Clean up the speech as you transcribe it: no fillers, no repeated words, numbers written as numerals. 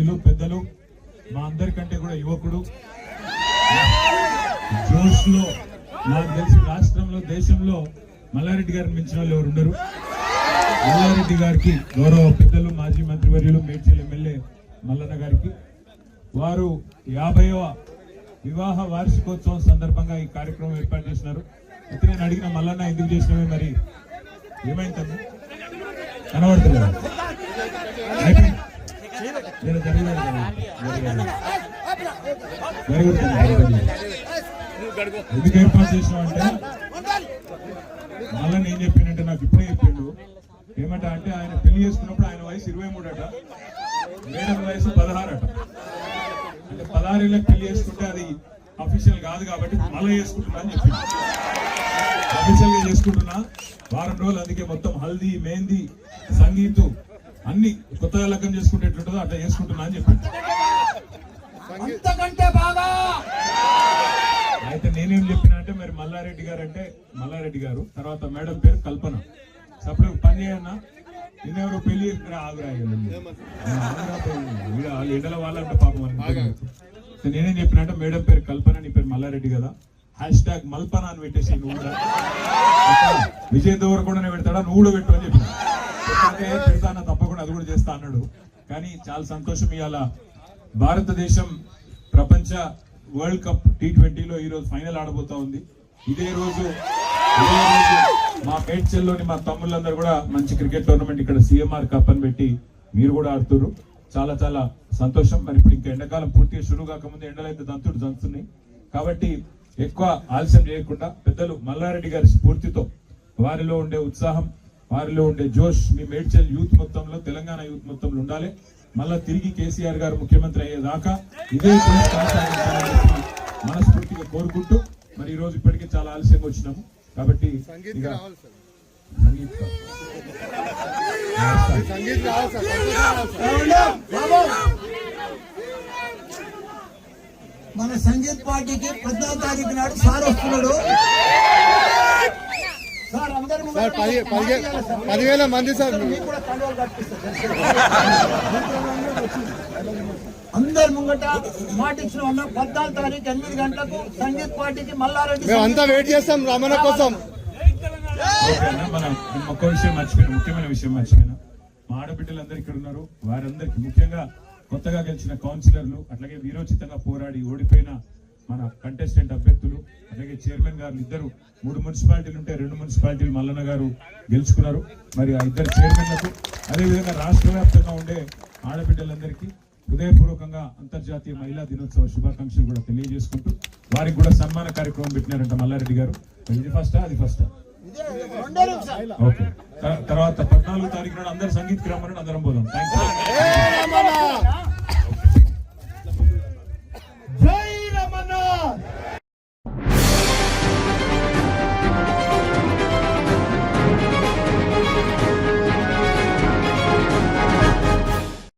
గౌరవనీయులు పెద్దలు మా అందరికంటే కూడా యువకుడు జోష్ లో నాకు తెలిసి రాష్ట్రంలో దేశంలో మల్లారెడ్డి గారిని మించిన వాళ్ళు ఎవరు ఉండరు. మల్లారెడ్డి గారికి గౌరవ పెద్దలు మాజీ మంత్రివర్యులు మేడ్చల్ ఎమ్మెల్యే మల్లన్న గారికి వారు 50వ వివాహ వార్షికోత్సవం సందర్భంగా ఈ కార్యక్రమం ఏర్పాటు చేసినారు. అయితే నేను అడిగిన మల్లన్న ఎందుకు చేసినవి మరి ఏమైంది కనబడుతుంది ఎందుకు ఏర్పాటు చేసినామంటే మళ్ళీ నేను చెప్పినంటే నాకు ఇప్పుడే చెప్పిండు ఏమంటా అంటే ఆయన పెళ్లి చేసుకున్నప్పుడు ఆయన వయసు 23 అట, మేడం వయసు 16 అట. అంటే 16 ఏళ్ళకి పెళ్లి చేసుకుంటే అది అఫీషియల్ కాదు కాబట్టి మళ్ళీ చేసుకుంటున్నా అని చెప్పింది. అఫీషియల్ గా చేసుకుంటున్నా వారం రోజులు, అందుకే మొత్తం హల్దీ మెహందీ సంగీతు అన్ని కొత్తగా లగ్గం చేసుకుంటే ఎట్లుంటుందో అట్లా చేసుకుంటున్నా అని చెప్పింది. అయితే నేనేం చెప్పినా అంటే మరి మల్లారెడ్డి గారు అంటే మల్లారెడ్డి గారు తర్వాత మేడం పేరు కల్పన. అప్పుడు పని చేయన్నా నిన్నెవరు పెళ్లి ఆగురాయలు ఎండల వాళ్ళంటే పాపం అని నేనేం చెప్పినా అంటే మేడం పేరు కల్పన, నీ పేరు మల్లారెడ్డి కదా, # మల్పన అని పెట్టేసి నువ్వు కూడా విజయ్ దేవరకొండనే పెడతాడా నువ్వు కూడా పెట్టు అని చెప్పిన. పెడతానా తప్పకుండా అది కూడా చేస్తా అన్నాడు. కానీ చాలా సంతోషం, ఇవాళ భారతదేశం ప్రపంచ వరల్డ్ కప్ T20లో ఈ రోజు ఫైనల్ ఆడబోతా ఉంది. ఇదే రోజు మా మేడ్చల్లోని మా తమ్ముళ్ళందరూ కూడా మంచి క్రికెట్ టోర్నమెంట్ ఇక్కడ CMR కప్ అని పెట్టి మీరు కూడా ఆడుతున్నారు. చాలా చాలా సంతోషం. మరి ఇప్పుడు ఇంకా ఎండాకాలం పూర్తిగా షురు కాకముందు ఎండలు అయితే దంతున్నాయి కాబట్టి ఎక్కువ ఆలస్యం చేయకుండా పెద్దలు మల్లారెడ్డి గారి స్ఫూర్తితో వారిలో ఉండే ఉత్సాహం, వారిలో ఉండే జోష్ మీ మేడ్చల్ యూత్ మొత్తంలో, తెలంగాణ యూత్ మొత్తంలో ఉండాలి. మళ్ళా తిరిగి కేసీఆర్ గారు ముఖ్యమంత్రి అయ్యేదాకా ఇదే మనస్ఫూర్తిగా కోరుకుంటూ మరి ఈ రోజు ఇప్పటికే చాలా ఆలస్యంగా వచ్చినాము కాబట్టి మన సంగీత్ పార్టీకి 14వ తారీఖు నాడు సార్ వస్తున్నాడు. 10,000 మంది సార్ అందరు ముంగట మాట ఇచ్చిన 14వ తారీఖు 8 గంటలకు సంగీత్ పార్టీకి మల్లారెడ్డి అంతా వెయిట్ చేస్తాం రమణ కోసం. మనం ఒక్క విషయం మర్చిపోయినా, ముఖ్యమైన విషయం మర్చిపోయినా, మా ఆడబిడ్డలందరూ ఇక్కడ ఉన్నారు. వారందరికీ ముఖ్యంగా కొత్తగా గెలిచిన కౌన్సిలర్లు, అట్లాగే వీరోచితంగా పోరాడి ఓడిపోయిన మన కంటెస్టెంట్ అభ్యర్థులు, అలాగే చైర్మన్ గారు ఇద్దరు 3 మున్సిపాలిటీలు ఉంటే 2 మున్సిపాలిటీలు మల్లన్న గారు గెలుచుకున్నారు. మరి ఆ ఇద్దరు చైర్మన్లకు అదేవిధంగా రాష్ట్ర వ్యాప్తంగా ఉండే ఆడబిడ్డలందరికీ హృదయపూర్వకంగా అంతర్జాతీయ మహిళా దినోత్సవ శుభాకాంక్షలు కూడా తెలియజేసుకుంటూ వారికి కూడా సన్మాన కార్యక్రమం పెట్టినారంట మల్లారెడ్డి గారు. ఇది ఫస్టా అది ఫస్టా? ఓకే. తర్వాత 14వ తారీఖు నాడు అందరు సంగీత్ రమ్మని అందరం పోదాం. Thank you.